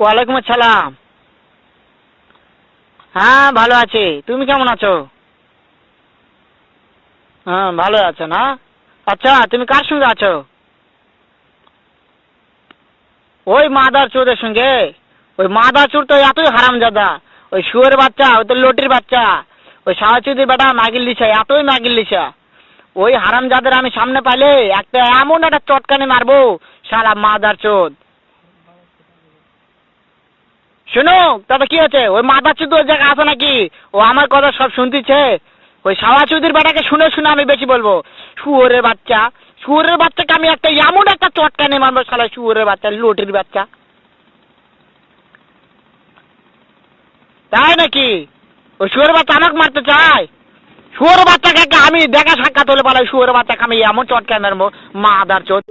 ওয়ালাইকুম আসসালাম। হ্যাঁ ভালো আছি, তুমি কেমন আছো? হ্যাঁ ভালো আছো না? আচ্ছা তুমি কার সঙ্গে আছো? ওই মাদার চোরের সঙ্গে। ওই মাদার চোর তো এতই হারামজাদা। ওই শুয়োরের বাচ্চা, ওই তো লটির বাচ্চা। ওই সাহাচুদির বেটা মাগিল লিসা, এতই মাগিল লিসা। ওই হারামজাদার আমি সামনে পাইলে একটা এমন একটা চটকানি মারবো, শালা মাদার চোদ। শোনো, তাতে কি হচ্ছে? ওই মাদার চোদ ওই জায়গায় আছে নাকি? ও আমার কথা সব শুনতিছে। ওই সাওয়াচুদির বেটাকে শুনে শুনে আমি বেশি বলবো। শুয়োরের বাচ্চা, শুয়োরের বাচ্চাকে আমি একটা এমন একটা চটকানি মারবো, শালা শুয়োরের বাচ্চা, লটির বাচ্চা। তাই নাকি? ওই শুয়োরের বাচ্চা আমাকে মারতে চায়? শুয়োরের বাচ্চাকে আমি দেখা সাক্ষাৎ হলে বলে শুয়োরের বাচ্চাকে আমি এমন চটকানি মারবো, মাদার চোদ।